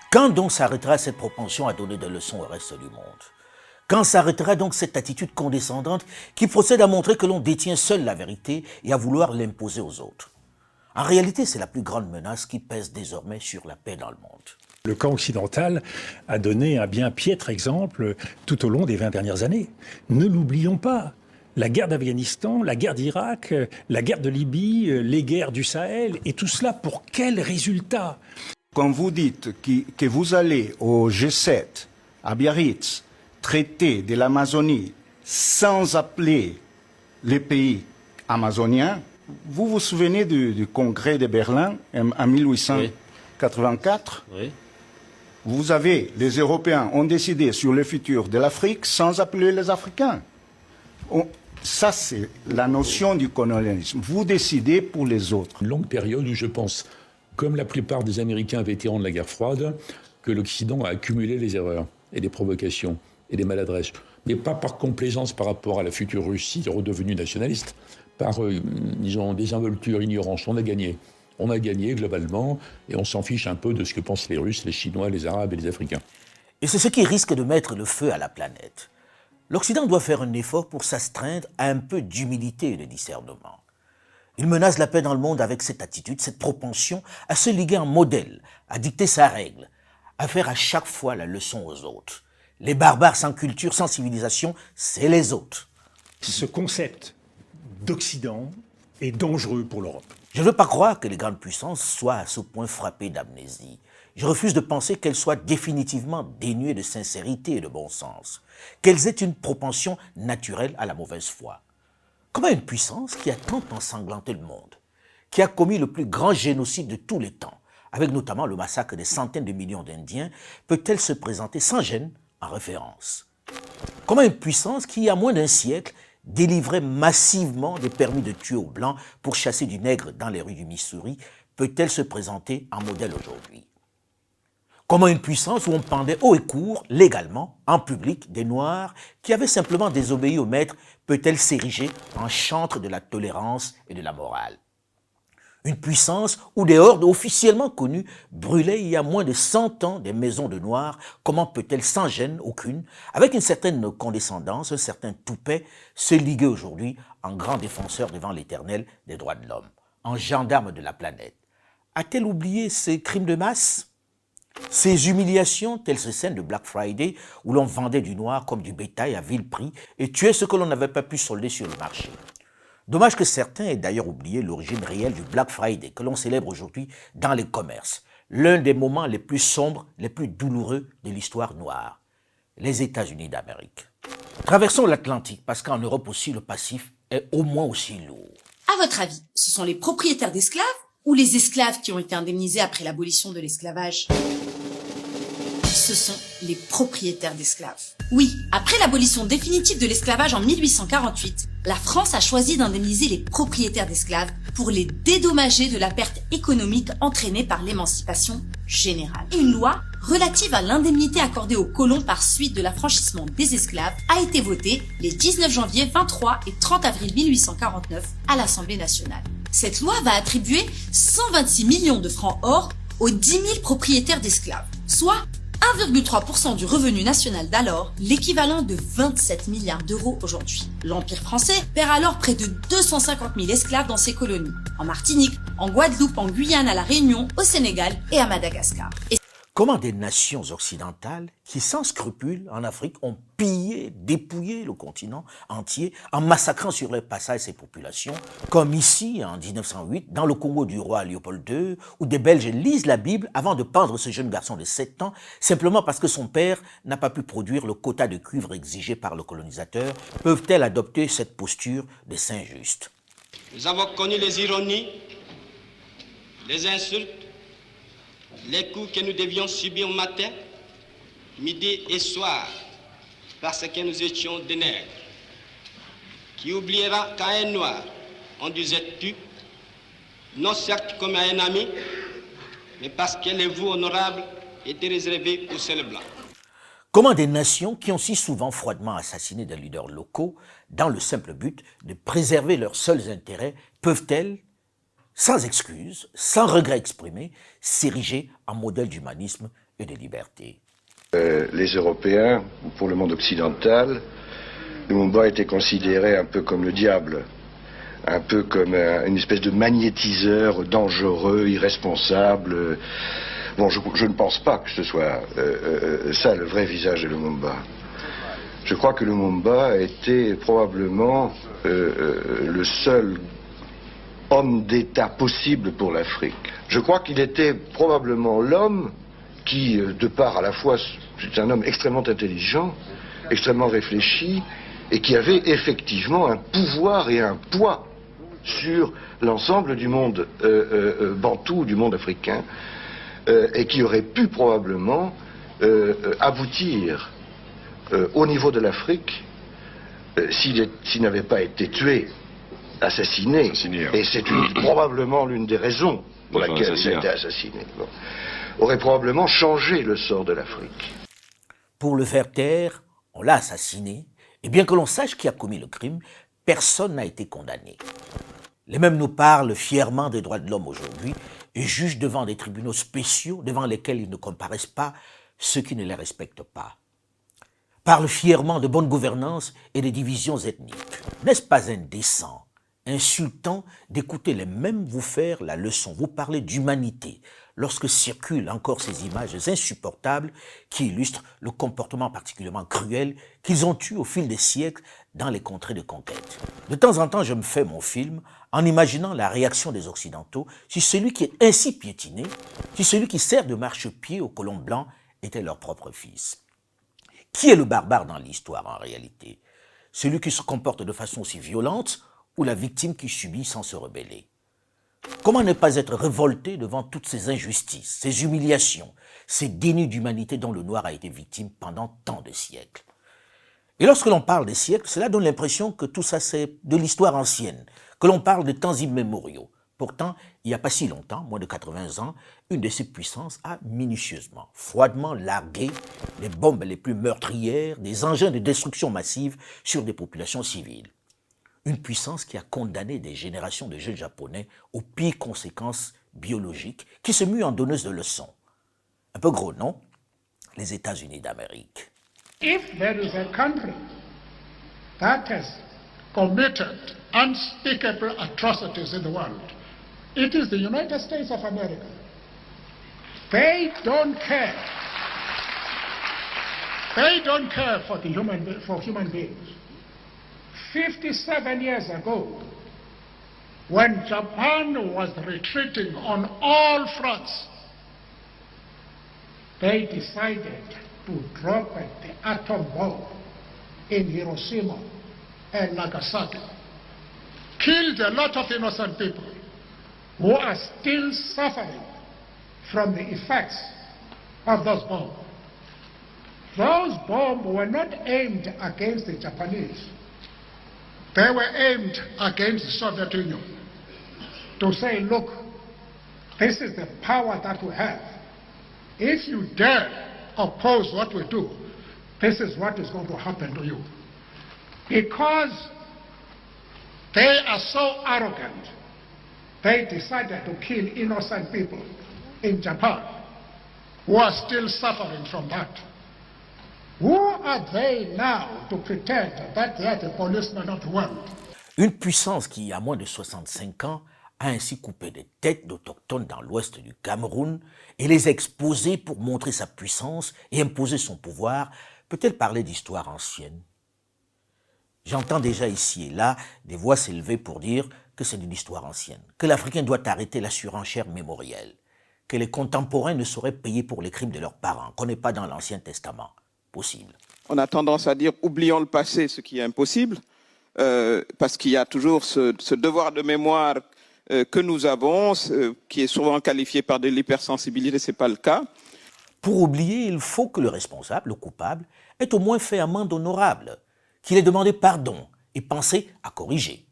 Quand donc s'arrêtera cette propension à donner des leçons au reste du monde? Quand s'arrêtera donc cette attitude condescendante qui procède à montrer que l'on détient seul la vérité et à vouloir l'imposer aux autres? En réalité, c'est la plus grande menace qui pèse désormais sur la paix dans le monde. Le camp occidental a donné un bien piètre exemple tout au long des 20 dernières années. Ne l'oublions pas. La guerre d'Afghanistan, la guerre d'Irak, la guerre de Libye, les guerres du Sahel, et tout cela pour quel résultat? Quand vous dites que vous allez au G7, à Biarritz, traiter de l'Amazonie sans appeler les pays amazoniens, vous vous souvenez du congrès de Berlin en 1884? Oui. Vous avez, les Européens ont décidé sur le futur de l'Afrique sans appeler les Africains. Ça, c'est la notion du colonialisme. Vous décidez pour les autres. Une longue période où je pense, comme la plupart des Américains vétérans de la guerre froide, que l'Occident a accumulé les erreurs et les provocations et les maladresses. Mais pas par complaisance par rapport à la future Russie redevenue nationaliste, par, disons, désinvolture, ignorance. On a gagné. On a gagné globalement et on s'en fiche un peu de ce que pensent les Russes, les Chinois, les Arabes et les Africains. Et c'est ce qui risque de mettre le feu à la planète. L'Occident doit faire un effort pour s'astreindre à un peu d'humilité et de discernement. Il menace la paix dans le monde avec cette attitude, cette propension à se liguer en modèle, à dicter sa règle, à faire à chaque fois la leçon aux autres. Les barbares sans culture, sans civilisation, c'est les autres. Ce concept d'Occident est dangereux pour l'Europe. Je ne veux pas croire que les grandes puissances soient à ce point frappées d'amnésie. Je refuse de penser qu'elles soient définitivement dénuées de sincérité et de bon sens, qu'elles aient une propension naturelle à la mauvaise foi. Comment une puissance qui a tant ensanglanté le monde, qui a commis le plus grand génocide de tous les temps, avec notamment le massacre des centaines de millions d'Indiens, peut-elle se présenter sans gêne en référence? Comment une puissance qui, il y a moins d'un siècle, délivrait massivement des permis de tuer aux Blancs pour chasser du nègre dans les rues du Missouri, peut-elle se présenter en modèle aujourd'hui? Comment une puissance où on pendait haut et court, légalement, en public, des Noirs qui avaient simplement désobéi au maître, peut-elle s'ériger en chantre de la tolérance et de la morale? Une puissance où des hordes officiellement connues brûlaient il y a moins de 100 ans des maisons de Noirs, comment peut-elle sans gêne aucune, avec une certaine condescendance, un certain toupet, se liguer aujourd'hui en grand défenseur devant l'Éternel des droits de l'homme, en gendarme de la planète? A-t-elle oublié ces crimes de masse? Ces humiliations, telles ces scènes de Black Friday, où l'on vendait du noir comme du bétail à vil prix et tuait ce que l'on n'avait pas pu solder sur le marché. Dommage que certains aient d'ailleurs oublié l'origine réelle du Black Friday que l'on célèbre aujourd'hui dans les commerces, l'un des moments les plus sombres, les plus douloureux de l'histoire noire, les États-Unis d'Amérique. Traversons l'Atlantique parce qu'en Europe aussi le passif est au moins aussi lourd. À votre avis, ce sont les propriétaires d'esclaves ou les esclaves qui ont été indemnisés après l'abolition de l'esclavage? Ce sont les propriétaires d'esclaves. Oui, après l'abolition définitive de l'esclavage en 1848, la France a choisi d'indemniser les propriétaires d'esclaves pour les dédommager de la perte économique entraînée par l'émancipation générale. Et une loi relative à l'indemnité accordée aux colons par suite de l'affranchissement des esclaves a été votée les 19 janvier, 23 et 30 avril 1849 à l'Assemblée nationale. Cette loi va attribuer 126 millions de francs or aux 10 000 propriétaires d'esclaves, soit 1,3% du revenu national d'alors, l'équivalent de 27 milliards d'euros aujourd'hui. L'Empire français perd alors près de 250 000 esclaves dans ses colonies, en Martinique, en Guadeloupe, en Guyane, à La Réunion, au Sénégal et à Madagascar. Comment des nations occidentales qui, sans scrupule, en Afrique, ont pillé, dépouillé le continent entier en massacrant sur leur passage ses populations, comme ici, en 1908, dans le Congo du roi Léopold II, où des Belges lisent la Bible avant de pendre ce jeune garçon de 7 ans, simplement parce que son père n'a pas pu produire le quota de cuivre exigé par le colonisateur, peuvent-elles adopter cette posture de saint juste? Nous avons connu les ironies, les insultes, les coups que nous devions subir matin, midi et soir, parce que nous étions des nègres. Qui oubliera qu'à un noir, on disait tu, non certes comme à un ami, mais parce que les voix honorables étaient réservées aux seuls blancs. Comment des nations qui ont si souvent froidement assassiné des leaders locaux dans le simple but de préserver leurs seuls intérêts peuvent-elles, sans excuse, sans regret exprimé, s'ériger en modèle d'humanisme et de liberté. Les Européens, ou pour le monde occidental, Lumumba était considéré un peu comme le diable, un peu comme une espèce de magnétiseur dangereux, irresponsable. Bon, je ne pense pas que ce soit ça le vrai visage de Lumumba. Je crois que Lumumba était probablement le seul homme d'État possible pour l'Afrique. Je crois qu'il était probablement l'homme qui, de part à la fois, c'est un homme extrêmement intelligent, extrêmement réfléchi, et qui avait effectivement un pouvoir et un poids sur l'ensemble du monde bantou, du monde africain, et qui aurait pu probablement aboutir au niveau de l'Afrique s'il n'avait pas été tué, assassiné. Et c'est probablement l'une des raisons pour laquelle il a été assassiné. Bon. Aurait probablement changé le sort de l'Afrique. Pour le faire taire, on l'a assassiné, et bien que l'on sache qui a commis le crime, personne n'a été condamné. Les mêmes nous parlent fièrement des droits de l'homme aujourd'hui et jugent devant des tribunaux spéciaux devant lesquels ils ne comparaissent pas ceux qui ne les respectent pas. Parlent fièrement de bonne gouvernance et des divisions ethniques. N'est-ce pas indécent, insultant d'écouter les mêmes vous faire la leçon, vous parler d'humanité, lorsque circulent encore ces images insupportables qui illustrent le comportement particulièrement cruel qu'ils ont eu au fil des siècles dans les contrées de conquête. De temps en temps, je me fais mon film en imaginant la réaction des Occidentaux si celui qui est ainsi piétiné, si celui qui sert de marchepied aux colons blancs était leur propre fils. Qui est le barbare dans l'histoire en réalité? Celui qui se comporte de façon aussi violente ou la victime qui subit sans se rebeller? Comment ne pas être révolté devant toutes ces injustices, ces humiliations, ces dénis d'humanité dont le noir a été victime pendant tant de siècles? Et lorsque l'on parle des siècles, cela donne l'impression que tout ça c'est de l'histoire ancienne, que l'on parle de temps immémoriaux. Pourtant, il n'y a pas si longtemps, moins de 80 ans, une de ces puissances a minutieusement, froidement largué les bombes les plus meurtrières, des engins de destruction massive sur des populations civiles. Une puissance qui a condamné des générations de jeunes Japonais aux pires conséquences biologiques, qui se mue en donneuse de leçons. Un peu gros, non? Les États-Unis d'Amérique. If there is a country that has committed unspeakable atrocities in the world, it is the United States of America. They don't care. They don't care for human beings. 57 years ago, when Japan was retreating on all fronts, they decided to drop the atom bomb in Hiroshima and Nagasaki. Killed a lot of innocent people who are still suffering from the effects of those bombs. Those bombs were not aimed against the Japanese. They were aimed against the Soviet Union to say, look, this is the power that we have. If you dare oppose what we do, this is what is going to happen to you. Because they are so arrogant, they decided to kill innocent people in Japan who are still suffering from that. Who are they now to pretend that they are the policemen of the world? Une puissance qui, à moins de 65 ans, a ainsi coupé des têtes d'autochtones dans l'ouest du Cameroun et les exposé pour montrer sa puissance et imposer son pouvoir, peut-elle parler d'histoire ancienne? J'entends déjà ici et là des voix s'élever pour dire que c'est une histoire ancienne, que l'Africain doit arrêter la surenchère mémorielle, que les contemporains ne sauraient payer pour les crimes de leurs parents, qu'on n'est pas dans l'Ancien Testament. Possible. On a tendance à dire oublions le passé, ce qui est impossible, parce qu'il y a toujours ce devoir de mémoire que nous avons, qui est souvent qualifié par de l'hypersensibilité, ce n'est pas le cas. Pour oublier, il faut que le responsable, le coupable, ait au moins fait amende honorable, qu'il ait demandé pardon et pensé à corriger.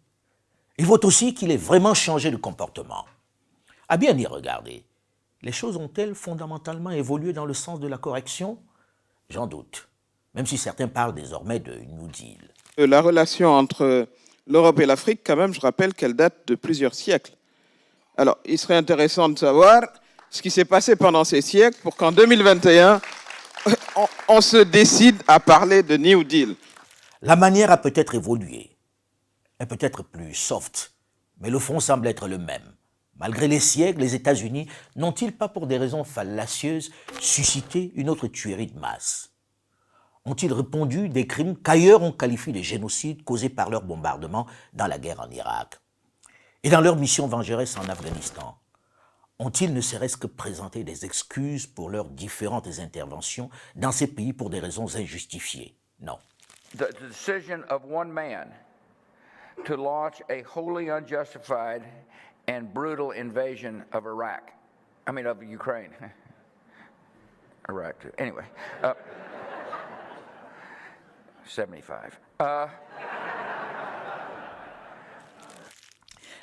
Il faut aussi qu'il ait vraiment changé de comportement. À bien y regarder, les choses ont-elles fondamentalement évolué dans le sens de la correction? J'en doute, même si certains parlent désormais de New Deal. La relation entre l'Europe et l'Afrique, quand même, je rappelle qu'elle date de plusieurs siècles. Alors, il serait intéressant de savoir ce qui s'est passé pendant ces siècles pour qu'en 2021, on se décide à parler de New Deal. La manière a peut-être évolué, est peut-être plus soft, mais le fond semble être le même. Malgré les siècles, les États-Unis n'ont-ils pas, pour des raisons fallacieuses, suscité une autre tuerie de masse? Ont-ils répondu des crimes qu'ailleurs on qualifie de génocide causés par leur bombardement dans la guerre en Irak? Et dans leur mission vengeresse en Afghanistan, ont-ils ne serait-ce que présenté des excuses pour leurs différentes interventions dans ces pays pour des raisons injustifiées? Non. The decision of one man to launch a wholly unjustified and brutal invasion of of Ukraine. Iraq, too. Anyway, 75.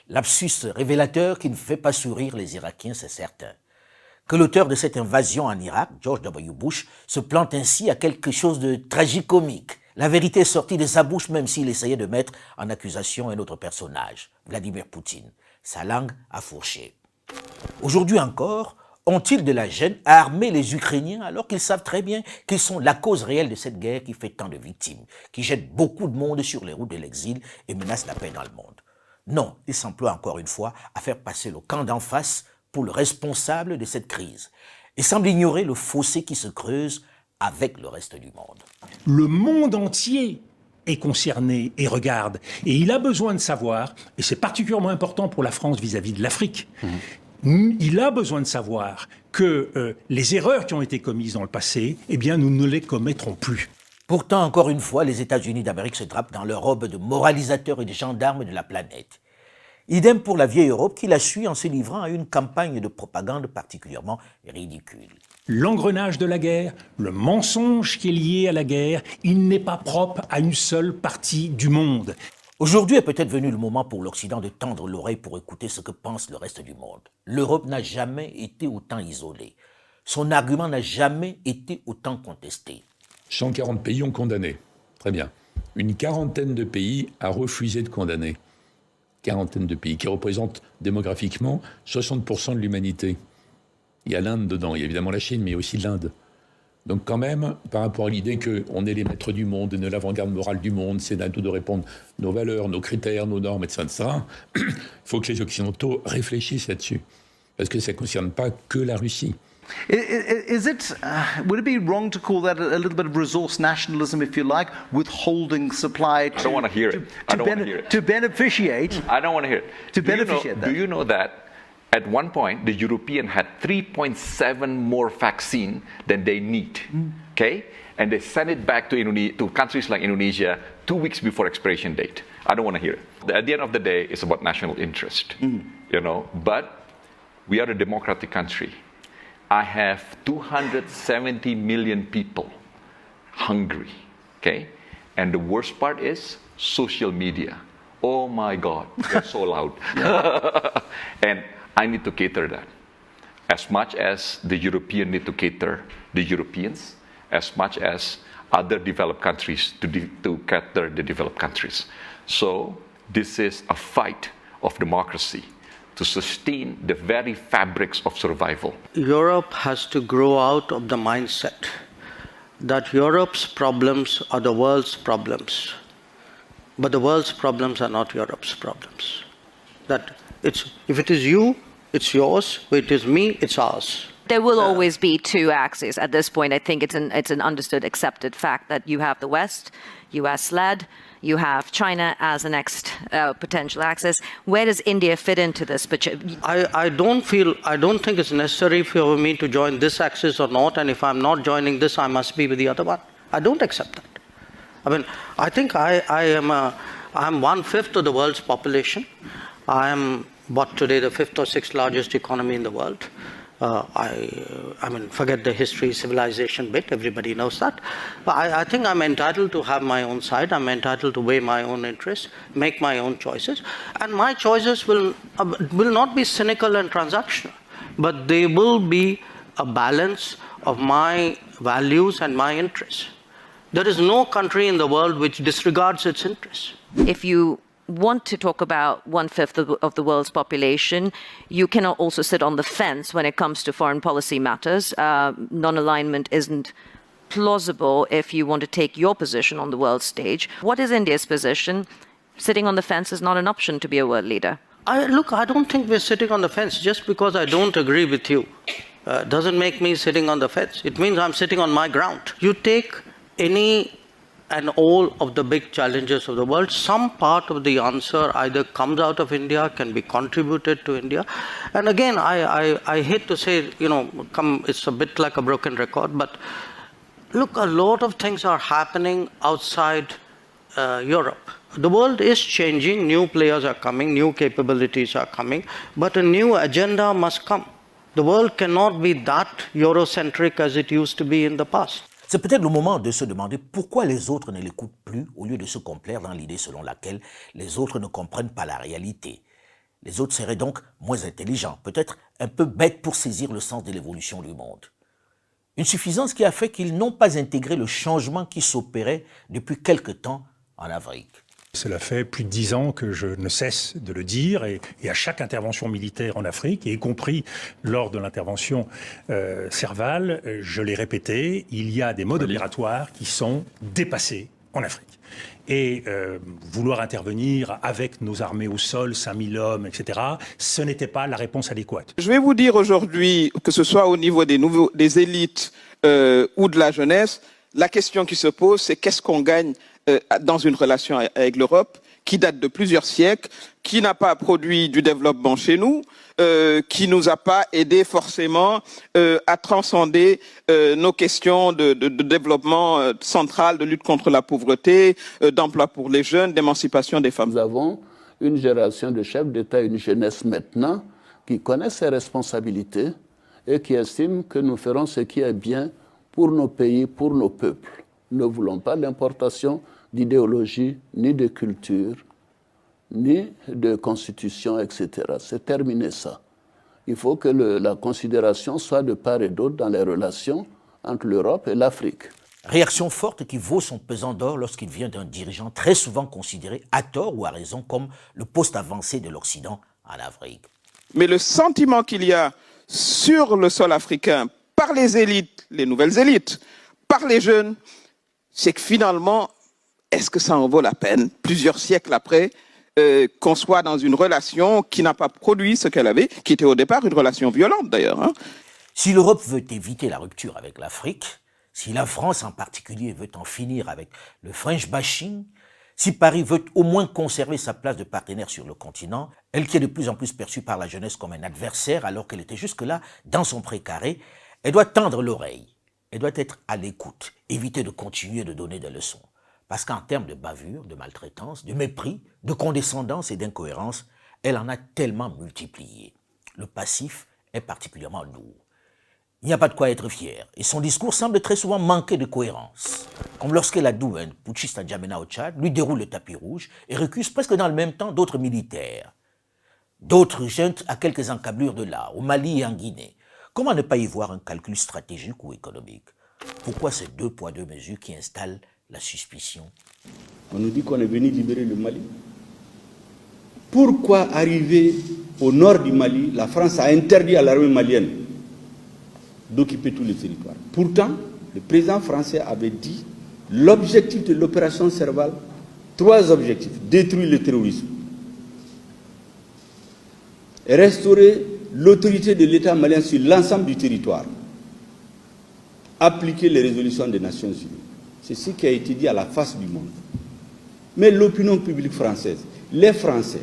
Lapsus révélateur qui ne fait pas sourire les Irakiens, c'est certain. Que l'auteur de cette invasion en Irak, George W. Bush, se plante ainsi à quelque chose de tragicomique. La vérité est sortie de sa bouche même s'il essayait de mettre en accusation un autre personnage, Vladimir Poutine. Sa langue a fourché. Aujourd'hui encore, ont-ils de la gêne à armer les Ukrainiens alors qu'ils savent très bien qu'ils sont la cause réelle de cette guerre qui fait tant de victimes, qui jette beaucoup de monde sur les routes de l'exil et menace la paix dans le monde? Non, ils s'emploient encore une fois à faire passer le camp d'en face pour le responsable de cette crise et semblent ignorer le fossé qui se creuse avec le reste du monde. Le monde entier est concerné et regarde. Et il a besoin de savoir, et c'est particulièrement important pour la France vis-à-vis de l'Afrique, il a besoin de savoir que les erreurs qui ont été commises dans le passé, eh bien, nous ne les commettrons plus. Pourtant, encore une fois, les États-Unis d'Amérique se drapent dans leur robe de moralisateurs et de gendarmes de la planète. Idem pour la vieille Europe qui la suit en se livrant à une campagne de propagande particulièrement ridicule. L'engrenage de la guerre, le mensonge qui est lié à la guerre, il n'est pas propre à une seule partie du monde. Aujourd'hui est peut-être venu le moment pour l'Occident de tendre l'oreille pour écouter ce que pense le reste du monde. L'Europe n'a jamais été autant isolée. Son argument n'a jamais été autant contesté. 140 pays ont condamné. Très bien. Une quarantaine de pays a refusé de condamner. Quarantaine de pays qui représentent démographiquement 60% de l'humanité. Il y a l'Inde dedans, il y a évidemment la Chine, mais aussi l'Inde. Donc quand même, par rapport à l'idée qu'on est les maîtres du monde, de l'avant-garde morale du monde, c'est à nous de répondre nos valeurs, nos critères, nos normes, etc. Il faut que les Occidentaux réfléchissent là-dessus. Parce que ça ne concerne pas que la Russie. Would it be wrong to call that a little bit of resource nationalism, if you like, withholding supply to, I don't want to hear it. I don't want to hear it. To beneficiate? I don't want to hear it. To beneficiate that. Do you know that at one point the European had 3.7 more vaccine than they need? Okay, and they sent it back to countries like Indonesia 2 weeks before expiration date. I don't want to hear it. At the end of the day, it's about national interest, But we are a democratic country. I have 270 million people hungry, okay? And the worst part is social media. Oh my God, they're so loud. And I need to cater that. As much as the Europeans need to cater the Europeans, as much as other developed countries to cater the developed countries. So this is a fight of democracy to sustain the very fabrics of survival. Europe has to grow out of the mindset that Europe's problems are the world's problems, but the world's problems are not Europe's problems. That if it is you, it's yours. If it is me, it's ours. There will always be two axes. At this point, I think it's an understood, accepted fact that you have the West, US-led, you have China as the next potential axis. Where does India fit into this? I don't think it's necessary for me to join this axis or not, and if I'm not joining this, I must be with the other one. I don't accept that. I mean, I think I'm 1/5 of the world's population. I am today the 5th or 6th largest economy in the world. I mean, forget the history, civilization bit, everybody knows that. But I think I'm entitled to have my own side, I'm entitled to weigh my own interests, make my own choices. And my choices will not be cynical and transactional, but they will be a balance of my values and my interests. There is no country in the world which disregards its interests. If you want to talk about 1/5 of the world's population, you cannot also sit on the fence when it comes to foreign policy matters. Non-alignment isn't plausible if you want to take your position on the world stage. What is India's position? Sitting on the fence is not an option to be a world leader. Look, I don't think we're sitting on the fence. Just because I don't agree with you doesn't make me sitting on the fence. It means I'm sitting on my ground. You take any and all of the big challenges of the world, some part of the answer either comes out of India, can be contributed to India. And again, I hate to say, it's a bit like a broken record, but look, a lot of things are happening outside Europe. The world is changing, new players are coming, new capabilities are coming, but a new agenda must come. The world cannot be that Eurocentric as it used to be in the past. C'est peut-être le moment de se demander pourquoi les autres ne l'écoutent plus au lieu de se complaire dans l'idée selon laquelle les autres ne comprennent pas la réalité. Les autres seraient donc moins intelligents, peut-être un peu bêtes pour saisir le sens de l'évolution du monde. Une suffisance qui a fait qu'ils n'ont pas intégré le changement qui s'opérait depuis quelque temps en Afrique. Cela fait plus de 10 ans que je ne cesse de le dire et à chaque intervention militaire en Afrique, y compris lors de l'intervention Serval, je l'ai répété, il y a des modes opératoires qui sont dépassés en Afrique. Et vouloir intervenir avec nos armées au sol, 5000 hommes, etc., ce n'était pas la réponse adéquate. Je vais vous dire aujourd'hui, que ce soit au niveau des élites ou de la jeunesse, la question qui se pose, c'est qu'est-ce qu'on gagne dans une relation avec l'Europe qui date de plusieurs siècles, qui n'a pas produit du développement chez nous, qui nous a pas aidé forcément à transcender nos questions de développement central, de lutte contre la pauvreté, d'emploi pour les jeunes, d'émancipation des femmes. Nous avons une génération de chefs d'État, une jeunesse maintenant qui connaît ses responsabilités et qui estime que nous ferons ce qui est bien pour nos pays, pour nos peuples. Nous ne voulons pas l'importation d'idéologie, ni de culture, ni de constitution, etc. C'est terminé ça. Il faut que la considération soit de part et d'autre dans les relations entre l'Europe et l'Afrique. Réaction forte qui vaut son pesant d'or lorsqu'il vient d'un dirigeant très souvent considéré à tort ou à raison comme le poste avancé de l'Occident en Afrique. Mais le sentiment qu'il y a sur le sol africain par les élites, les nouvelles élites, par les jeunes, c'est que finalement, est-ce que ça en vaut la peine, plusieurs siècles après, qu'on soit dans une relation qui n'a pas produit ce qu'elle avait, qui était au départ une relation violente d'ailleurs. Si l'Europe veut éviter la rupture avec l'Afrique, si la France en particulier veut en finir avec le French bashing, si Paris veut au moins conserver sa place de partenaire sur le continent, elle qui est de plus en plus perçue par la jeunesse comme un adversaire alors qu'elle était jusque-là dans son précaré, elle doit tendre l'oreille, elle doit être à l'écoute, éviter de continuer de donner des leçons. Parce qu'en termes de bavure, de maltraitance, de mépris, de condescendance et d'incohérence, elle en a tellement multiplié. Le passif est particulièrement lourd. Il n'y a pas de quoi être fier, et son discours semble très souvent manquer de cohérence. Comme lorsqu'elle a un putschiste à N'Djamena au Tchad, lui déroule le tapis rouge et recuse presque dans le même temps d'autres militaires. D'autres jeunes à quelques encablures de là, au Mali et en Guinée. Comment ne pas y voir un calcul stratégique ou économique? Pourquoi ces 2 poids 2 mesures qui installent la suspicion? On nous dit qu'on est venu libérer le Mali. Pourquoi arriver au nord du Mali, la France a interdit à l'armée malienne d'occuper tous les territoires. Pourtant, le président français avait dit l'objectif de l'opération Serval, 3 objectifs: détruire le terrorisme, restaurer l'autorité de l'État malien sur l'ensemble du territoire, appliquer les résolutions des Nations Unies. C'est ce qui a été dit à la face du monde. Mais l'opinion publique française, les Français,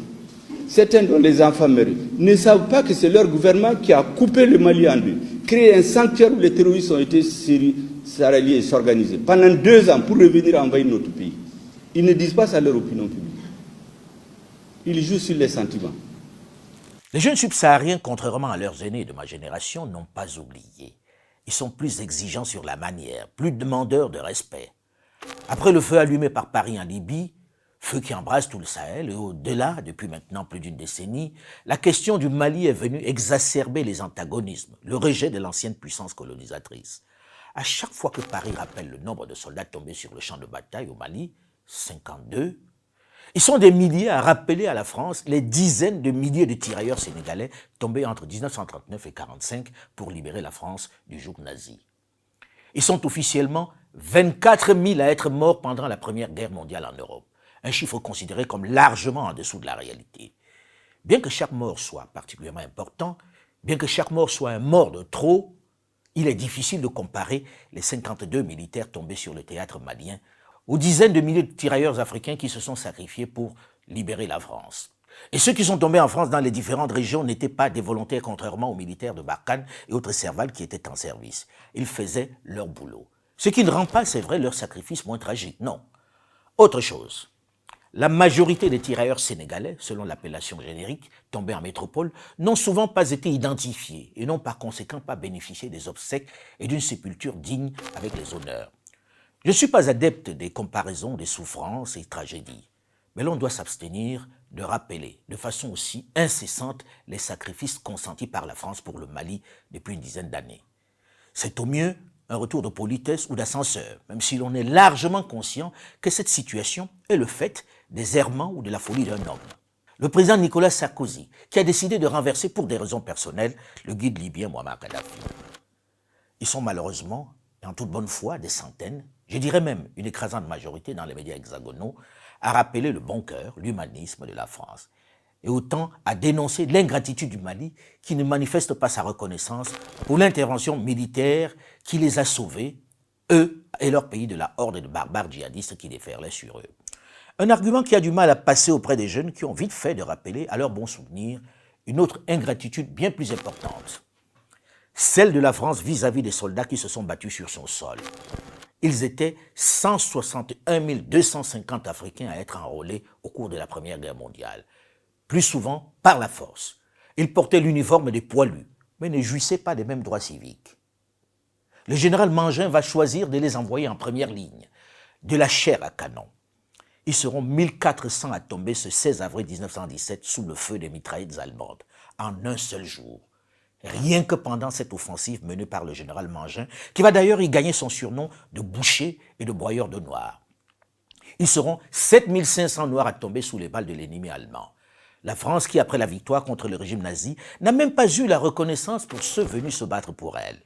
certains dont les enfants meurent, ne savent pas que c'est leur gouvernement qui a coupé le Mali en deux, créé un sanctuaire où les terroristes ont été s'allier et s'organiser pendant 2 ans pour revenir envahir notre pays. Ils ne disent pas ça à leur opinion publique. Ils jouent sur les sentiments. Les jeunes subsahariens, contrairement à leurs aînés de ma génération, n'ont pas oublié. Ils sont plus exigeants sur la manière, plus demandeurs de respect. Après le feu allumé par Paris en Libye, feu qui embrasse tout le Sahel et au-delà, depuis maintenant plus d'1 décennie, la question du Mali est venue exacerber les antagonismes, le rejet de l'ancienne puissance colonisatrice. À chaque fois que Paris rappelle le nombre de soldats tombés sur le champ de bataille au Mali, 52, Ils sont des milliers à rappeler à la France les dizaines de milliers de tirailleurs sénégalais tombés entre 1939 et 1945 pour libérer la France du joug nazi. Ils sont officiellement 24 000 à être morts pendant la Première Guerre mondiale en Europe, un chiffre considéré comme largement en dessous de la réalité. Bien que chaque mort soit particulièrement important, bien que chaque mort soit un mort de trop, il est difficile de comparer les 52 militaires tombés sur le théâtre malien aux dizaines de milliers de tirailleurs africains qui se sont sacrifiés pour libérer la France. Et ceux qui sont tombés en France dans les différentes régions n'étaient pas des volontaires, contrairement aux militaires de Barkhane et autres Serval qui étaient en service. Ils faisaient leur boulot. Ce qui ne rend pas, c'est vrai, leur sacrifice moins tragique, non. Autre chose, la majorité des tirailleurs sénégalais, selon l'appellation générique, tombés en métropole, n'ont souvent pas été identifiés et n'ont par conséquent pas bénéficié des obsèques et d'une sépulture digne avec les honneurs. Je ne suis pas adepte des comparaisons des souffrances et tragédies, mais l'on doit s'abstenir de rappeler de façon aussi incessante les sacrifices consentis par la France pour le Mali depuis une dizaine d'années. C'est au mieux un retour de politesse ou d'ascenseur, même si l'on est largement conscient que cette situation est le fait des errements ou de la folie d'un homme. Le président Nicolas Sarkozy, qui a décidé de renverser pour des raisons personnelles le guide libyen Mouammar Kadhafi. Ils sont malheureusement, et en toute bonne foi, des centaines, je dirais même une écrasante majorité dans les médias hexagonaux, à rappeler le bon cœur, l'humanisme de la France, et autant à dénoncer l'ingratitude du Mali qui ne manifeste pas sa reconnaissance pour l'intervention militaire qui les a sauvés, eux et leur pays, de la horde de barbares djihadistes qui déferlaient sur eux. Un argument qui a du mal à passer auprès des jeunes qui ont vite fait de rappeler à leur bon souvenir une autre ingratitude bien plus importante, celle de la France vis-à-vis des soldats qui se sont battus sur son sol. Ils étaient 161 250 Africains à être enrôlés au cours de la Première Guerre mondiale, plus souvent par la force. Ils portaient l'uniforme des poilus, mais ne jouissaient pas des mêmes droits civiques. Le général Mangin va choisir de les envoyer en première ligne, de la chair à canon. Ils seront 1400 à tomber ce 16 avril 1917 sous le feu des mitraillettes allemandes, en un seul jour. Rien que pendant cette offensive menée par le général Mangin, qui va d'ailleurs y gagner son surnom de boucher et de broyeur de noirs. Ils seront 7500 noirs à tomber sous les balles de l'ennemi allemand. La France qui, après la victoire contre le régime nazi, n'a même pas eu la reconnaissance pour ceux venus se battre pour elle,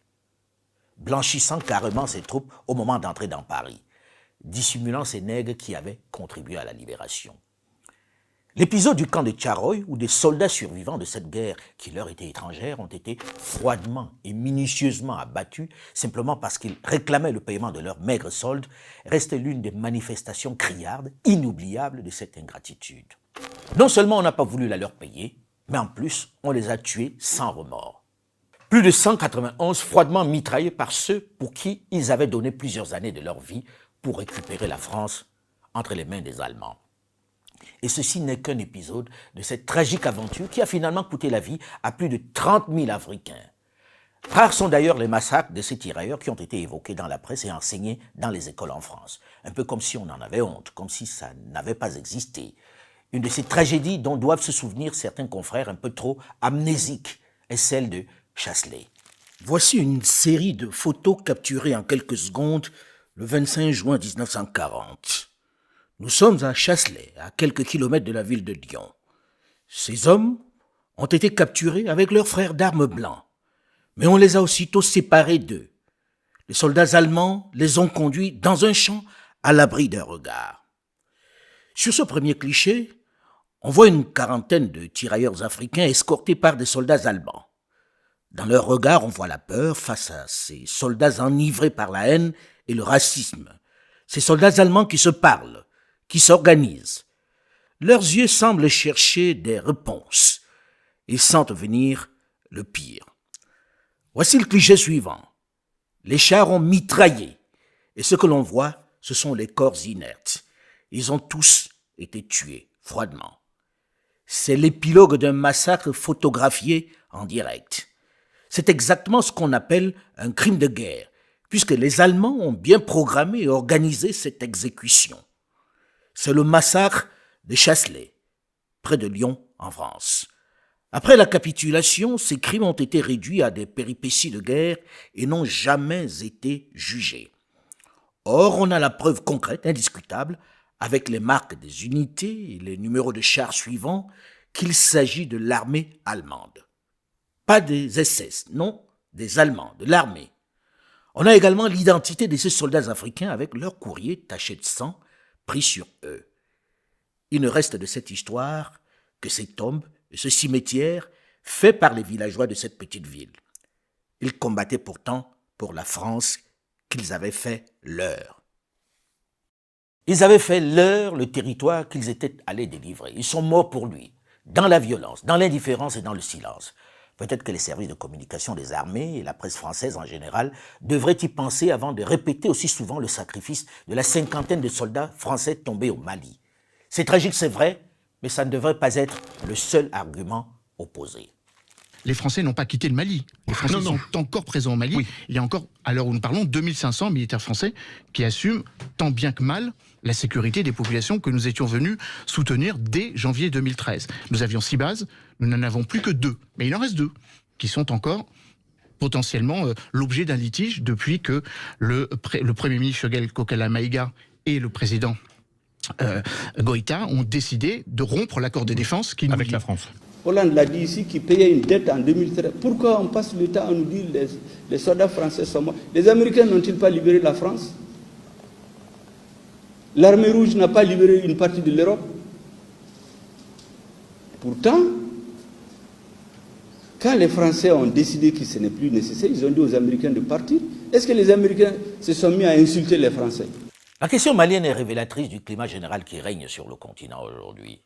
blanchissant carrément ses troupes au moment d'entrer dans Paris, dissimulant ces nègres qui avaient contribué à la libération. L'épisode du camp de Tcharoy, où des soldats survivants de cette guerre qui leur étaient étrangères ont été froidement et minutieusement abattus simplement parce qu'ils réclamaient le paiement de leurs maigres soldes, reste l'une des manifestations criardes, inoubliables de cette ingratitude. Non seulement on n'a pas voulu la leur payer, mais en plus on les a tués sans remords. Plus de 191 froidement mitraillés par ceux pour qui ils avaient donné plusieurs années de leur vie pour récupérer la France entre les mains des Allemands. Et ceci n'est qu'un épisode de cette tragique aventure qui a finalement coûté la vie à plus de 30 000 Africains. Rares sont d'ailleurs les massacres de ces tirailleurs qui ont été évoqués dans la presse et enseignés dans les écoles en France. Un peu comme si on en avait honte, comme si ça n'avait pas existé. Une de ces tragédies dont doivent se souvenir certains confrères un peu trop amnésiques est celle de Chasselet. Voici une série de photos capturées en quelques secondes le 25 juin 1940. Nous sommes à Chasselet, à quelques kilomètres de la ville de Lyon. Ces hommes ont été capturés avec leurs frères d'armes blancs, mais on les a aussitôt séparés d'eux. Les soldats allemands les ont conduits dans un champ à l'abri d'un regard. Sur ce premier cliché, on voit une quarantaine de tirailleurs africains escortés par des soldats allemands. Dans leur regard, on voit la peur face à ces soldats enivrés par la haine et le racisme. Ces soldats allemands qui se parlent, qui s'organisent. Leurs yeux semblent chercher des réponses. Ils sentent venir le pire. Voici le cliché suivant. Les chars ont mitraillé, et ce que l'on voit, ce sont les corps inertes. Ils ont tous été tués, froidement. C'est l'épilogue d'un massacre photographié en direct. C'est exactement ce qu'on appelle un crime de guerre, puisque les Allemands ont bien programmé et organisé cette exécution. C'est le massacre de Chasselet, près de Lyon, en France. Après la capitulation, ces crimes ont été réduits à des péripéties de guerre et n'ont jamais été jugés. Or, on a la preuve concrète, indiscutable, avec les marques des unités et les numéros de chars suivants, qu'il s'agit de l'armée allemande. Pas des SS, non, des Allemands, de l'armée. On a également l'identité de ces soldats africains avec leurs courriers tachés de sang pris sur eux. Il ne reste de cette histoire que ces tombes et ce cimetière fait par les villageois de cette petite ville. Ils combattaient pourtant pour la France qu'ils avaient fait leur. Ils avaient fait leur le territoire qu'ils étaient allés délivrer. Ils sont morts pour lui, dans la violence, dans l'indifférence et dans le silence. Peut-être que les services de communication des armées et la presse française en général devraient y penser avant de répéter aussi souvent le sacrifice de la cinquantaine de soldats français tombés au Mali. C'est tragique, c'est vrai, mais ça ne devrait pas être le seul argument opposé. Les Français n'ont pas quitté le Mali. Les Français sont encore présents au Mali. Oui. Il y a encore, à l'heure où nous parlons, 2500 militaires français qui assument tant bien que mal la sécurité des populations que nous étions venus soutenir dès janvier 2013. Nous avions 6 bases, nous n'en avons plus que 2. Mais il en reste 2 qui sont encore potentiellement l'objet d'un litige depuis que le Premier ministre Choguel Kokala Maïga et le président Goïta ont décidé de rompre l'accord de défense qui nous avec la France. Hollande l'a dit ici, qui payait une dette en 2013. Pourquoi on passe le temps à nous dire les soldats français sont morts? Les Américains n'ont-ils pas libéré la France? L'armée rouge n'a pas libéré une partie de l'Europe? Pourtant, quand les Français ont décidé que ce n'est plus nécessaire, ils ont dit aux Américains de partir. Est-ce que les Américains se sont mis à insulter les Français? La question malienne est révélatrice du climat général qui règne sur le continent aujourd'hui.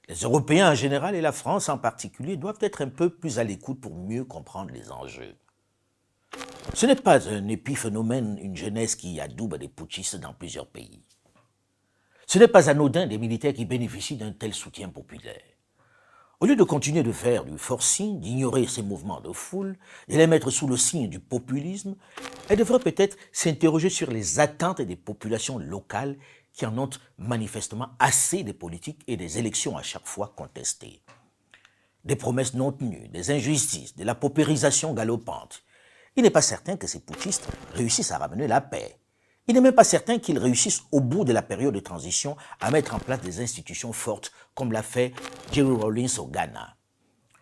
Les Européens en général et la France en particulier doivent être un peu plus à l'écoute pour mieux comprendre les enjeux. Ce n'est pas un épiphénomène, une jeunesse qui adoube des putschistes dans plusieurs pays. Ce n'est pas anodin des militaires qui bénéficient d'un tel soutien populaire. Au lieu de continuer de faire du forcing, d'ignorer ces mouvements de foule, de les mettre sous le signe du populisme, elle devrait peut-être s'interroger sur les attentes des populations locales qui en ont manifestement assez des politiques et des élections à chaque fois contestées. Des promesses non tenues, des injustices, de la paupérisation galopante. Il n'est pas certain que ces putschistes réussissent à ramener la paix. Il n'est même pas certain qu'ils réussissent au bout de la période de transition à mettre en place des institutions fortes comme l'a fait Jerry Rawlings au Ghana.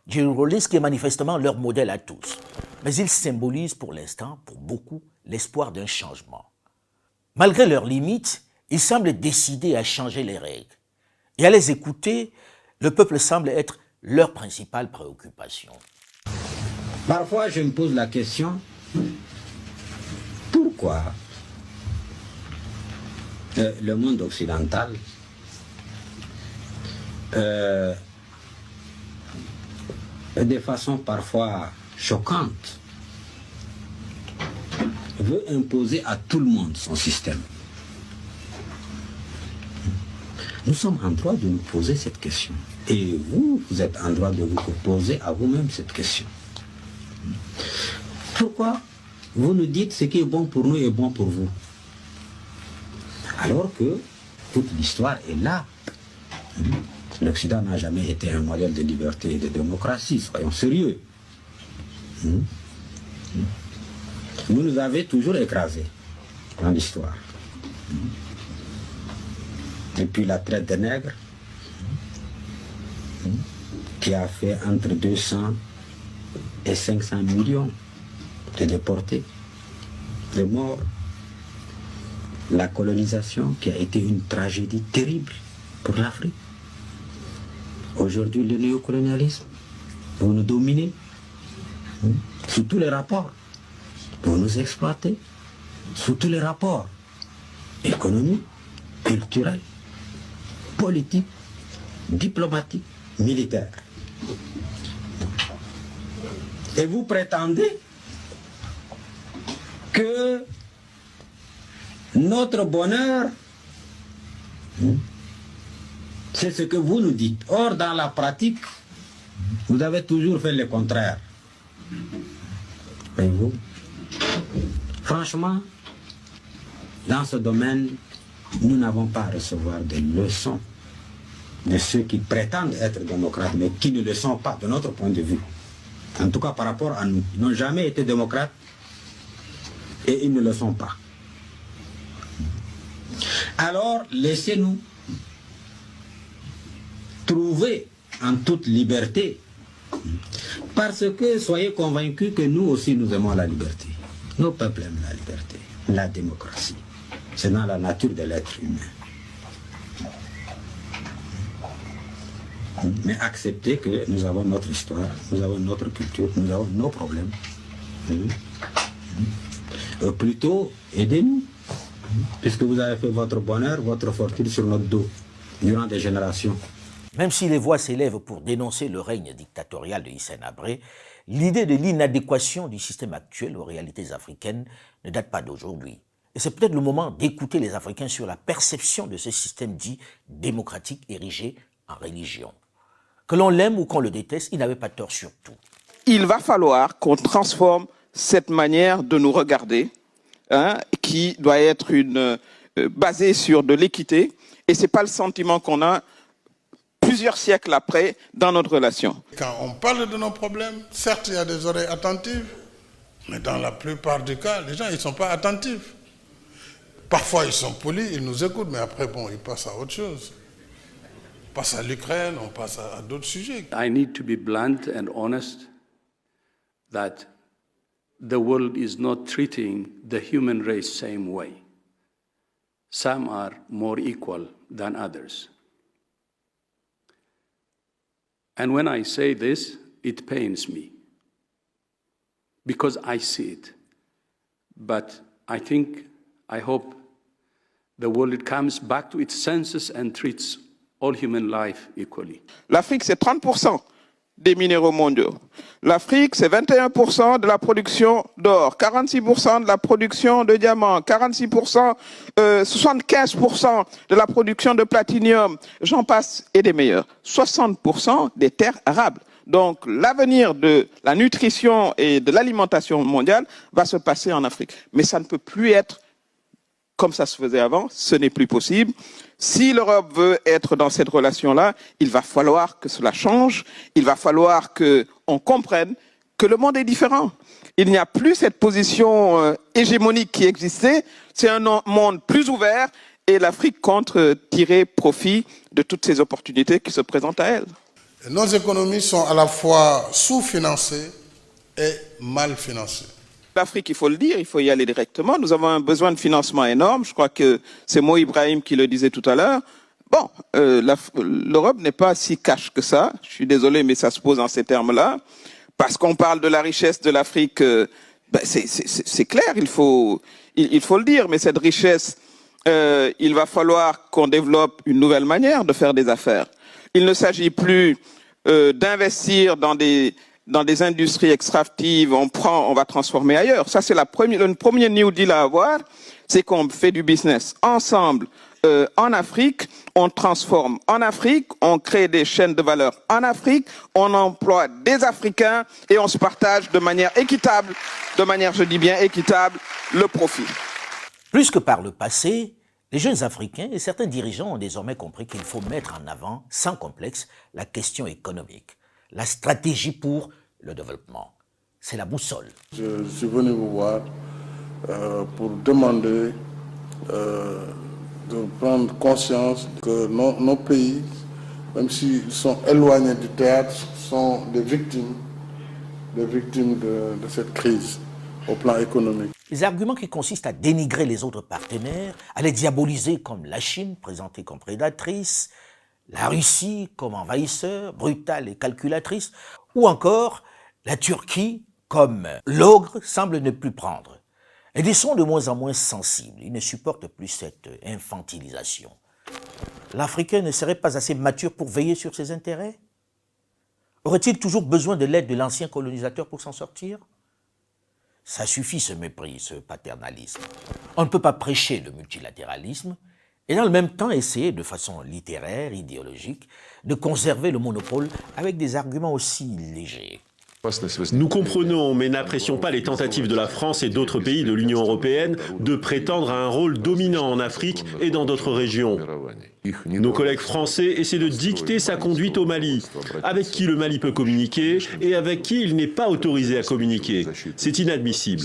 Jerry Rawlings qui est manifestement leur modèle à tous. Mais il symbolise pour l'instant, pour beaucoup, l'espoir d'un changement. Malgré leurs limites, ils semblent décidés à changer les règles. Et à les écouter, le peuple semble être leur principale préoccupation. Parfois, je me pose la question, pourquoi le monde occidental de façon parfois choquante, veut imposer à tout le monde son système. Nous sommes en droit de nous poser cette question. Et vous, vous êtes en droit de vous poser à vous-même cette question. Pourquoi vous nous dites ce qui est bon pour nous est bon pour vous? Alors que toute l'histoire est là. L'Occident n'a jamais été un modèle de liberté et de démocratie, soyons sérieux. Vous nous avez toujours écrasés dans l'histoire. Depuis la traite des nègres, qui a fait entre 200 et 500 millions de déportés, de morts. La colonisation qui a été une tragédie terrible pour l'Afrique. Aujourd'hui, le néocolonialisme, vous nous dominez sous tous les rapports. Vous nous exploitez sous tous les rapports économiques, culturels, politiques, diplomatiques, militaires. Et vous prétendez que notre bonheur, c'est ce que vous nous dites. Or, dans la pratique, vous avez toujours fait le contraire. Et vous, franchement, dans ce domaine, nous n'avons pas à recevoir des leçons de ceux qui prétendent être démocrates, mais qui ne le sont pas, de notre point de vue. En tout cas, par rapport à nous. Ils n'ont jamais été démocrates et ils ne le sont pas. alors laissez-nous trouver en toute liberté. Parce que soyez convaincus que nous aussi nous aimons la liberté. Nos peuples aiment la liberté, la démocratie. C'est dans la nature de l'être humain. Mais acceptez que nous avons notre histoire, nous avons notre culture, nous avons nos problèmes. Plutôt, aidez-nous. Puisque vous avez fait votre bonheur, votre fortune sur notre dos, durant des générations. Même si les voix s'élèvent pour dénoncer le règne dictatorial de Hissène Habré, l'idée de l'inadéquation du système actuel aux réalités africaines ne date pas d'aujourd'hui. Et c'est peut-être le moment d'écouter les Africains sur la perception de ce système dit démocratique érigé en religion. Que l'on l'aime ou qu'on le déteste, il n'avait pas tort sur tout. Il va falloir qu'on transforme cette manière de nous regarder, qui doit être basée sur de l'équité, et ce n'est pas le sentiment qu'on a plusieurs siècles après dans notre relation. Quand on parle de nos problèmes, certes il y a des oreilles attentives, mais dans la plupart des cas, les gens ils ne sont pas attentifs. Parfois ils sont polis, ils nous écoutent, mais après bon, ils passent à autre chose. On passe à l'Ukraine, on passe à d'autres sujets. I need to be blunt and honest that the world is not treating the human race same way. Some are more equal than others. And when I say this, it pains me because I see it. But I hope the world comes back to its senses and treats all human life equally. L'Afrique, c'est 30% des minéraux mondiaux. L'Afrique, c'est 21% de la production d'or, 46% de la production de diamants, 75% de la production de platinium, j'en passe, et des meilleurs. 60% des terres arables. Donc l'avenir de la nutrition et de l'alimentation mondiale va se passer en Afrique. Mais ça ne peut plus être comme ça se faisait avant, ce n'est plus possible. Si l'Europe veut être dans cette relation-là, il va falloir que cela change, il va falloir qu'on comprenne que le monde est différent. Il n'y a plus cette position hégémonique qui existait, c'est un monde plus ouvert et l'Afrique compte tirer profit de toutes ces opportunités qui se présentent à elle. Nos économies sont à la fois sous-financées et mal financées. L'Afrique, il faut le dire, il faut y aller directement. Nous avons un besoin de financement énorme. Je crois que c'est Mo Ibrahim qui le disait tout à l'heure. Bon, l'Europe n'est pas si cash que ça. Je suis désolé, mais ça se pose en ces termes-là. Parce qu'on parle de la richesse de l'Afrique, c'est clair, il faut le dire. Mais cette richesse, il va falloir qu'on développe une nouvelle manière de faire des affaires. Il ne s'agit plus d'investir dans des industries extractives, on va transformer ailleurs. Ça, c'est le premier New Deal à avoir, c'est qu'on fait du business ensemble en Afrique, on transforme en Afrique, on crée des chaînes de valeur en Afrique, on emploie des Africains et on se partage de manière équitable, je dis bien équitable, le profit. Plus que par le passé, les jeunes Africains et certains dirigeants ont désormais compris qu'il faut mettre en avant, sans complexe, la question économique. La stratégie pour le développement. C'est la boussole. Je suis venu vous voir pour demander de prendre conscience que nos pays, même s'ils sont éloignés du théâtre, sont des victimes de cette crise au plan économique. Les arguments qui consistent à dénigrer les autres partenaires, à les diaboliser comme la Chine, présentée comme prédatrice, la Russie comme envahisseur, brutale et calculatrice, ou encore la Turquie comme l'ogre semble ne plus prendre. Et ils sont de moins en moins sensibles, ils ne supportent plus cette infantilisation. L'Africain ne serait pas assez mature pour veiller sur ses intérêts? Aurait-il toujours besoin de l'aide de l'ancien colonisateur pour s'en sortir? Ça suffit ce mépris, ce paternalisme. On ne peut pas prêcher le multilatéralisme et dans le même temps essayer de façon littéraire, idéologique, de conserver le monopole avec des arguments aussi légers. Nous comprenons, mais n'apprécions pas les tentatives de la France et d'autres pays de l'Union européenne de prétendre à un rôle dominant en Afrique et dans d'autres régions. Nos collègues français essaient de dicter sa conduite au Mali, avec qui le Mali peut communiquer et avec qui il n'est pas autorisé à communiquer. C'est inadmissible.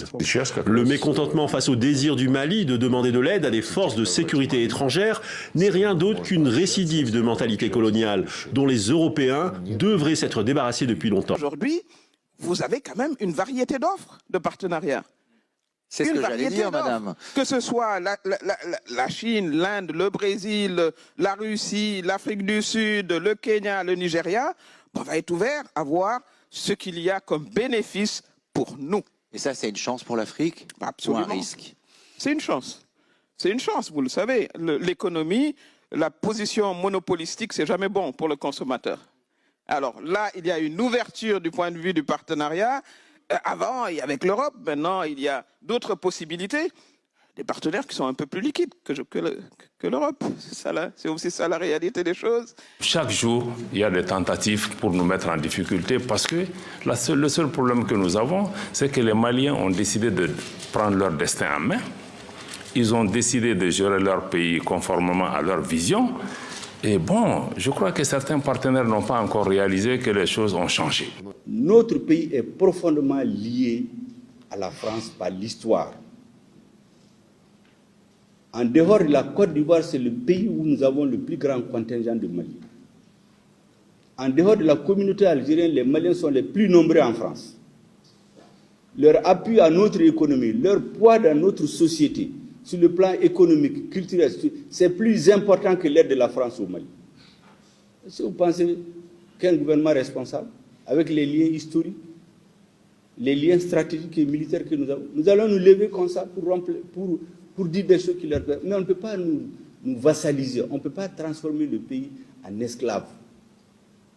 Le mécontentement face au désir du Mali de demander de l'aide à des forces de sécurité étrangères n'est rien d'autre qu'une récidive de mentalité coloniale dont les Européens devraient s'être débarrassés depuis longtemps. Aujourd'hui, vous avez quand même une variété d'offres de partenariat. C'est ce que j'allais dire, madame. Que ce soit la Chine, l'Inde, le Brésil, la Russie, l'Afrique du Sud, le Kenya, le Nigeria, on va être ouvert à voir ce qu'il y a comme bénéfice pour nous. Et ça, c'est une chance pour l'Afrique? Absolument. Ou un risque? C'est une chance. C'est une chance, vous le savez. L'économie, la position monopolistique, c'est jamais bon pour le consommateur. Alors là, il y a une ouverture du point de vue du partenariat. Avant, et avec l'Europe, maintenant, il y a d'autres possibilités. Des partenaires qui sont un peu plus liquides que l'Europe. C'est aussi ça la réalité des choses. Chaque jour, il y a des tentatives pour nous mettre en difficulté parce que le seul problème que nous avons, c'est que les Maliens ont décidé de prendre leur destin en main. Ils ont décidé de gérer leur pays conformément à leur vision. Et bon, je crois que certains partenaires n'ont pas encore réalisé que les choses ont changé. Notre pays est profondément lié à la France par l'histoire. En dehors de la Côte d'Ivoire, c'est le pays où nous avons le plus grand contingent de Maliens. En dehors de la communauté algérienne, les Maliens sont les plus nombreux en France. Leur appui à notre économie, leur poids dans notre société, sur le plan économique, culturel, c'est plus important que l'aide de la France au Mali. Est-ce que vous pensez qu'un gouvernement responsable, avec les liens historiques, les liens stratégiques et militaires que nous avons, nous allons nous lever comme ça pour dire des choses qui leur plaisent. Mais on ne peut pas nous vassaliser, on ne peut pas transformer le pays en esclave.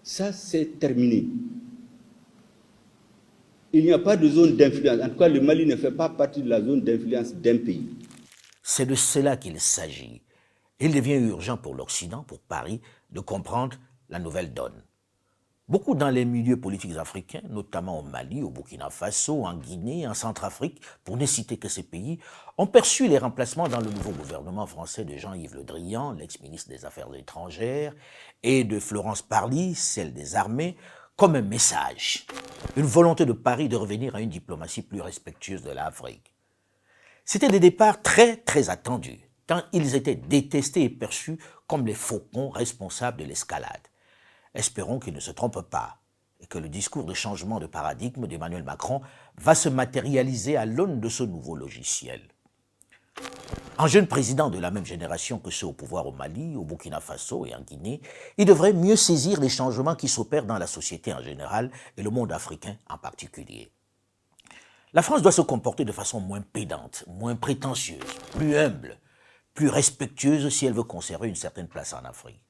Ça, c'est terminé. Il n'y a pas de zone d'influence. En tout cas, le Mali ne fait pas partie de la zone d'influence d'un pays. C'est de cela qu'il s'agit. Il devient urgent pour l'Occident, pour Paris, de comprendre la nouvelle donne. Beaucoup dans les milieux politiques africains, notamment au Mali, au Burkina Faso, en Guinée, en Centrafrique, pour ne citer que ces pays, ont perçu les remplacements dans le nouveau gouvernement français de Jean-Yves Le Drian, l'ex-ministre des Affaires étrangères, et de Florence Parly, celle des armées, comme un message, une volonté de Paris de revenir à une diplomatie plus respectueuse de l'Afrique. C'était des départs très, très attendus, tant ils étaient détestés et perçus comme les faucons responsables de l'escalade. Espérons qu'ils ne se trompent pas et que le discours de changement de paradigme d'Emmanuel Macron va se matérialiser à l'aune de ce nouveau logiciel. Un jeune président de la même génération que ceux au pouvoir au Mali, au Burkina Faso et en Guinée, il devrait mieux saisir les changements qui s'opèrent dans la société en général et le monde africain en particulier. La France doit se comporter de façon moins pédante, moins prétentieuse, plus humble, plus respectueuse si elle veut conserver une certaine place en Afrique.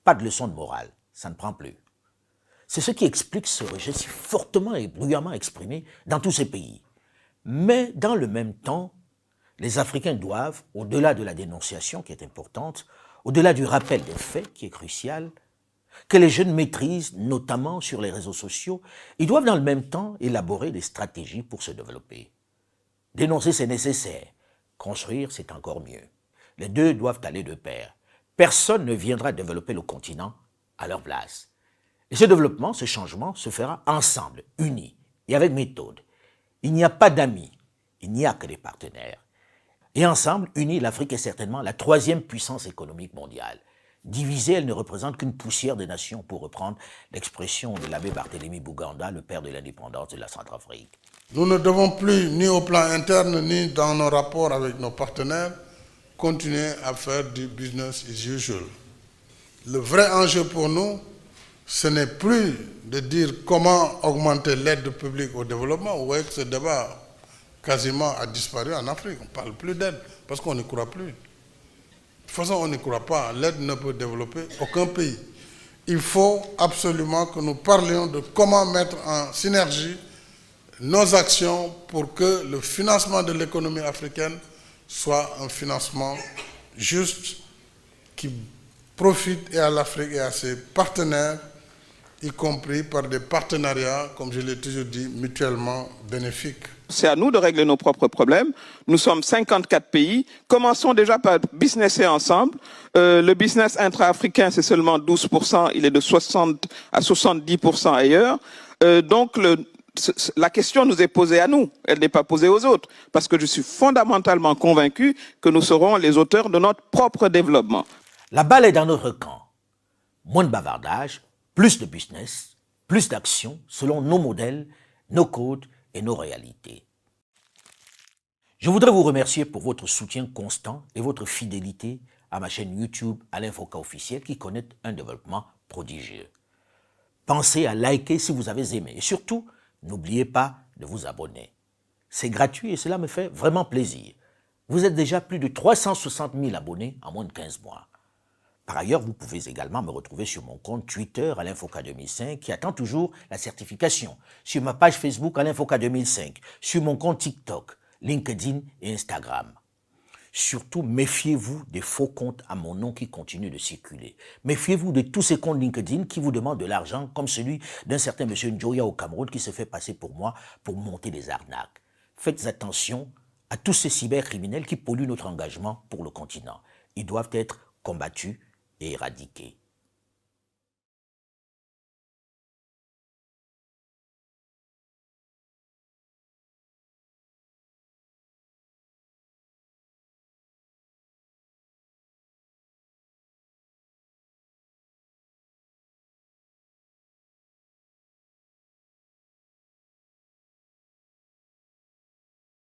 Pas de leçon de morale, ça ne prend plus. C'est ce qui explique ce rejet si fortement et bruyamment exprimé dans tous ces pays. Mais dans le même temps, les Africains doivent, au-delà de la dénonciation qui est importante, au-delà du rappel des faits qui est crucial, que les jeunes maîtrisent, notamment sur les réseaux sociaux, ils doivent dans le même temps élaborer des stratégies pour se développer. Dénoncer, c'est nécessaire. Construire, c'est encore mieux. Les deux doivent aller de pair. Personne ne viendra développer le continent à leur place. Et ce développement, ce changement, se fera ensemble, unis et avec méthode. Il n'y a pas d'amis, il n'y a que des partenaires. Et ensemble, unis, l'Afrique est certainement la troisième puissance économique mondiale. Divisée, elle ne représente qu'une poussière de nations, pour reprendre l'expression de l'abbé Barthélemy Buganda, le père de l'indépendance de la Centrafrique. Nous ne devons plus, ni au plan interne, ni dans nos rapports avec nos partenaires, continuer à faire du business as usual. Le vrai enjeu pour nous, ce n'est plus de dire comment augmenter l'aide publique au développement. Vous voyez que ce débat quasiment a disparu en Afrique. On ne parle plus d'aide parce qu'on n'y croit plus. De toute façon, on n'y croit pas. L'aide ne peut développer aucun pays. Il faut absolument que nous parlions de comment mettre en synergie nos actions pour que le financement de l'économie africaine soit un financement juste qui profite et à l'Afrique et à ses partenaires. y compris par des partenariats, comme je l'ai toujours dit, mutuellement bénéfiques. C'est à nous de régler nos propres problèmes. Nous sommes 54 pays. Commençons déjà par businesser ensemble. Le business intra-africain, c'est seulement 12%. Il est de 60 à 70% ailleurs. Donc, la question nous est posée à nous. Elle n'est pas posée aux autres. Parce que je suis fondamentalement convaincu que nous serons les auteurs de notre propre développement. La balle est dans notre camp. Moins de bavardage, plus de business, plus d'action selon nos modèles, nos codes et nos réalités. Je voudrais vous remercier pour votre soutien constant et votre fidélité à ma chaîne YouTube Alain Foka Officiel qui connaît un développement prodigieux. Pensez à liker si vous avez aimé et surtout, n'oubliez pas de vous abonner. C'est gratuit et cela me fait vraiment plaisir. Vous êtes déjà plus de 360 000 abonnés en moins de 15 mois. Par ailleurs, vous pouvez également me retrouver sur mon compte Twitter Alain Foka 2005 qui attend toujours la certification, sur ma page Facebook Alain Foka 2005, sur mon compte TikTok, LinkedIn et Instagram. Surtout, méfiez-vous des faux comptes à mon nom qui continuent de circuler. Méfiez-vous de tous ces comptes LinkedIn qui vous demandent de l'argent, comme celui d'un certain monsieur Njoya au Cameroun qui se fait passer pour moi pour monter des arnaques. Faites attention à tous ces cybercriminels qui polluent notre engagement pour le continent. Ils doivent être combattus et éradiqués.